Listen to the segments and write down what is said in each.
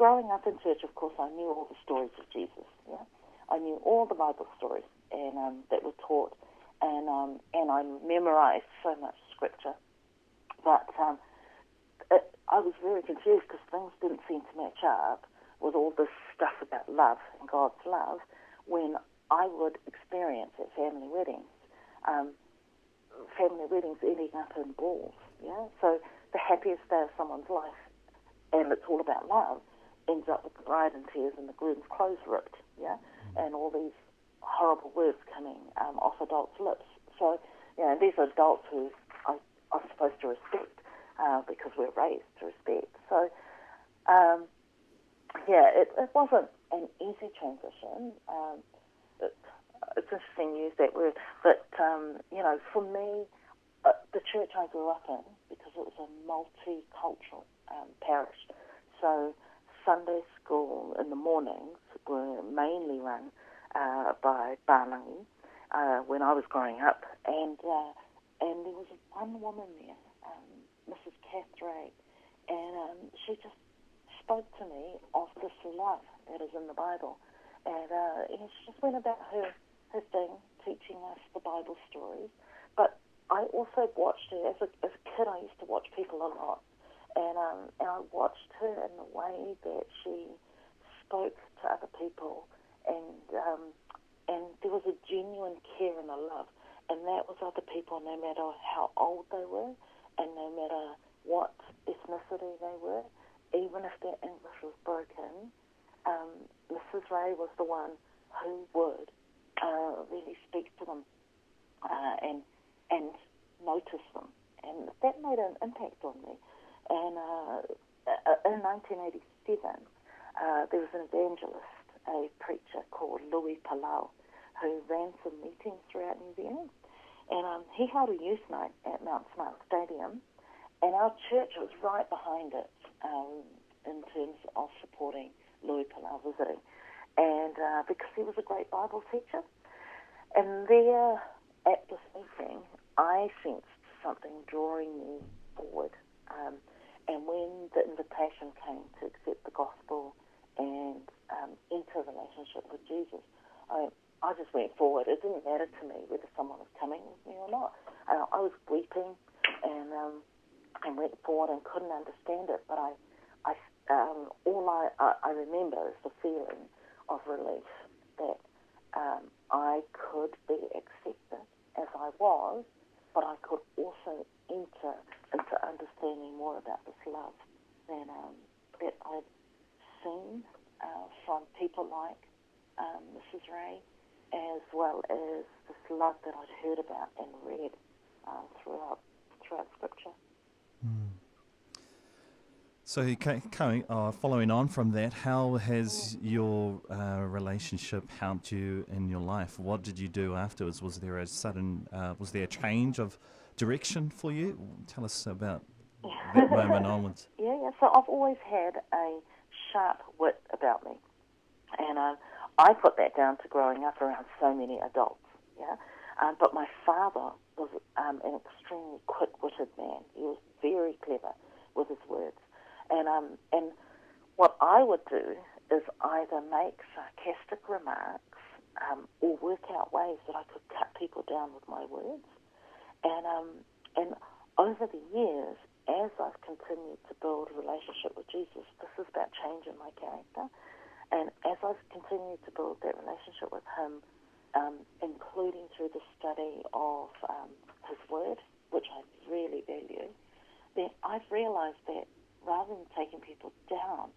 growing up in church, of course, I knew all the stories of Jesus. Yeah, I knew all the Bible stories and that were taught, and I memorized so much scripture. But I was very confused because things didn't seem to match up with all this stuff about love and God's love when I would experience at family weddings ending up in balls. Yeah, so the happiest day of someone's life, and it's all about love, ends up with the bride in tears and the groom's clothes ripped. Yeah, and all these horrible words coming off adults' lips. So, these are adults who I'm supposed to respect because we're raised to respect. So, it wasn't an easy transition. It's interesting you use that word, but, for me, the church I grew up in, because it was a multicultural parish, so Sunday school in the mornings were mainly run by Bānangi when I was growing up, and there was one woman there, Mrs. Catherine, and she just spoke to me of this love that is in the Bible, and she just went about her thing, teaching us the Bible stories. But I also watched her as a kid. I used to watch people a lot, and I watched her in the way that she spoke to other people, and there was a genuine care and a love, and that was other people, no matter how old they were, and no matter what ethnicity they were, even if their English was broken. Mrs. Ray was the one who would really speak to them and notice them, and that made an impact on me. And in 1987, there was an evangelist, a preacher called Louis Palau, who ran some meetings throughout New Zealand, and he held a youth night at Mount Smart Stadium, and our church was right behind it in terms of supporting Louis Palau visiting, and because he was a great Bible teacher. And there at this meeting, I sensed something drawing me forward. And when the invitation came to accept the gospel and enter a relationship with Jesus, I just went forward. It didn't matter to me whether someone was coming with me or not. I was weeping and went forward and couldn't understand it, but all I remember is the feeling of relief that I could be accepted as I was, but I could also enter into understanding more about this love that I'd seen from people like Mrs. Ray, as well as this love that I'd heard about and read throughout Scripture. So, following on from that, how has your relationship helped you in your life? What did you do afterwards? Was there a change of direction for you? Tell us about that moment onwards. Yeah. So I've always had a sharp wit about me, and I put that down to growing up around so many adults. Yeah, but my father was an extremely quick-witted man. He was very clever with his words. And what I would do is either make sarcastic remarks or work out ways that I could cut people down with my words. And over the years, as I've continued to build a relationship with Jesus, this is about changing my character. And as I've continued to build that relationship with him, including through the study of his word, which I really value, then I've realized that rather than taking people down,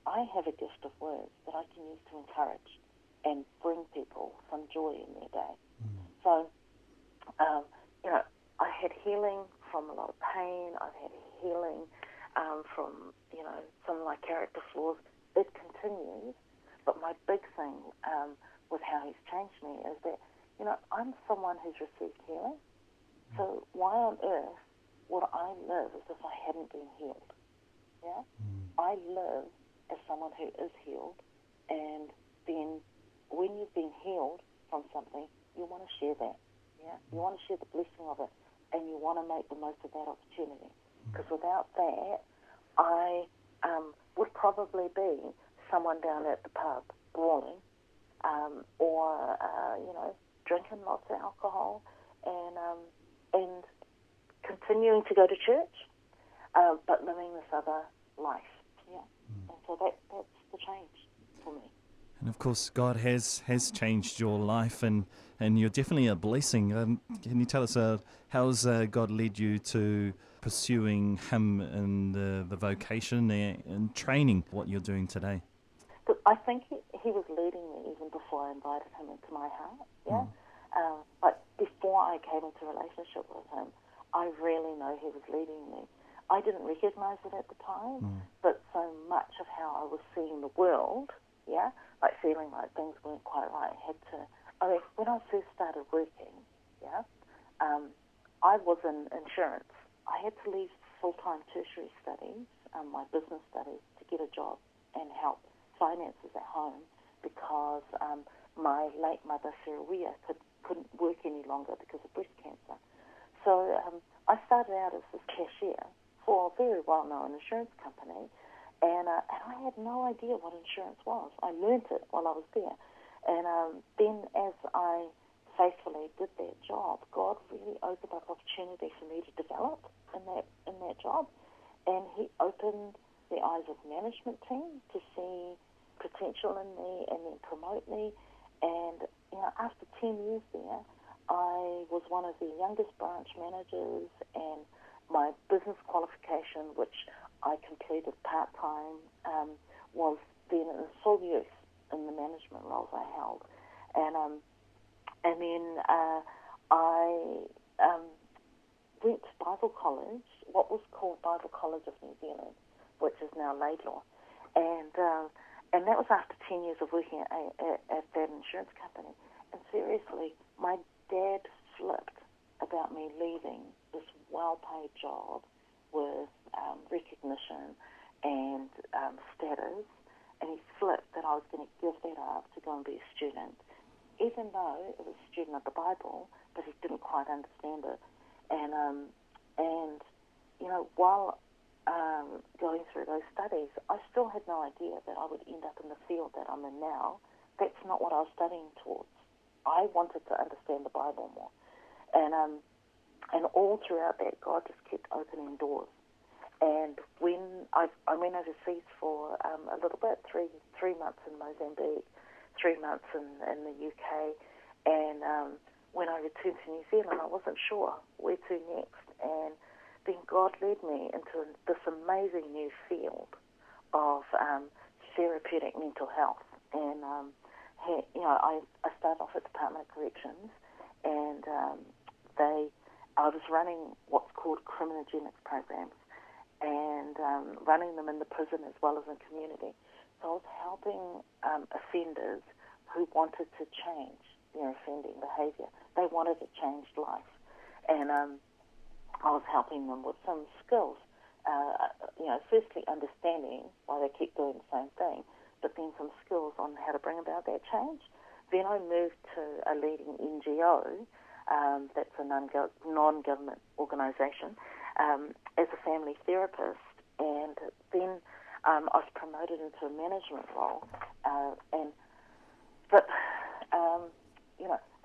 I have a gift of words that I can use to encourage and bring people some joy in their day. So, I had healing from a lot of pain. I've had healing from, some of my character flaws. It continues, but my big thing with how he's changed me is that, I'm someone who's received healing. So why on earth would I live as if I hadn't been healed? Yeah, I live as someone who is healed, and then when you've been healed from something, you want to share that. Yeah, you want to share the blessing of it, and you want to make the most of that opportunity. Because without that, I would probably be someone down at the pub brawling, or drinking lots of alcohol, and continuing to go to church, but living this other life. Yeah, and so that's the change for me. And of course, God has changed your life, and you're definitely a blessing. Can you tell us how's God led you to pursuing Him in the vocation and training what you're doing today? But I think he was leading me even before I invited him into my heart. Yeah, like before I came into a relationship with him, I really know he was leading me. I didn't recognize it at the time, but so much of how I was seeing the world, yeah, like feeling like things weren't quite right, when I first started working, yeah, I was in insurance. I had to leave full-time tertiary studies, my business studies, to get a job and help finances at home because my late mother, Siaosi, couldn't work any longer because of breast cancer. So I started out as this cashier for a very well-known insurance company, and I had no idea what insurance was. I learnt it while I was there. And then as I faithfully did that job, God really opened up opportunity for me to develop in that job. And He opened the eyes of management team to see potential in me and then promote me. And after 10 years there, I was one of the youngest branch managers, and my business qualification, which I completed part-time, was then in full use in the management roles I held. And then I went to Bible College, what was called Bible College of New Zealand, which is now Laidlaw. And that was after 10 years of working at that insurance company. And seriously, my dad flipped about me leaving this well-paid job with recognition and status, and he flipped that I was going to give that up to go and be a student, even though it was a student of the Bible, but he didn't quite understand it. And while going through those studies, I still had no idea that I would end up in the field that I'm in now. That's not what I was studying towards. I wanted to understand the Bible more. And all throughout that, God just kept opening doors. And when I went overseas for a little bit, three months in Mozambique, 3 months in the UK, and when I returned to New Zealand, I wasn't sure where to next. And then God led me into this amazing new field of therapeutic mental health. And I started off at Department of Corrections, and I was running what's called criminogenics programs, and running them in the prison as well as in community. So I was helping offenders who wanted to change their offending behaviour. They wanted a changed life. And I was helping them with some skills. Firstly understanding why they keep doing the same thing, but then some skills on how to bring about that change. Then I moved to a leading NGO, that's a non-government organisation, as a family therapist, and then I was promoted into a management role, but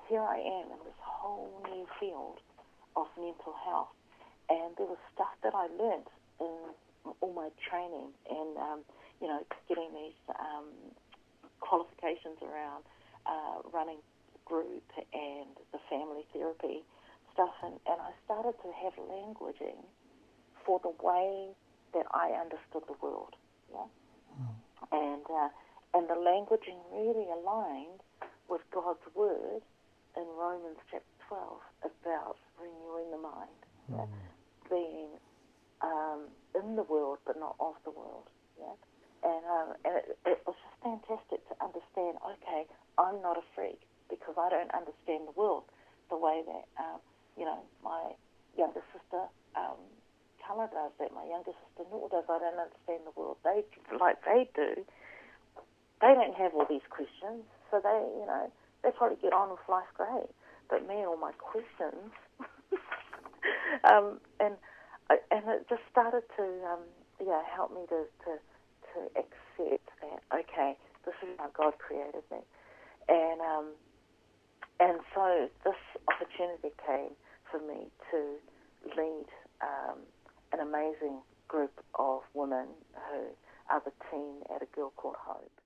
here I am in this whole new field of mental health, and there was stuff that I learnt in all my training and getting these qualifications around running group and the family therapy stuff, and I started to have languaging for the way that I understood the world, yeah, and the languaging really aligned with God's word in Romans chapter 12 about renewing the mind, yeah? Being in the world but not of the world, yeah. And it was just fantastic to understand. Okay, I'm not a freak because I don't understand the world the way that my younger sister Colour does, that my younger sister Nor does. I don't understand the world they do. They don't have all these questions, so they probably get on with life great. But me and all my questions, and it just started to help me to to accept that, okay, this is how God created me. And so this opportunity came for me to lead an amazing group of women who are the team at A Girl Called Hope.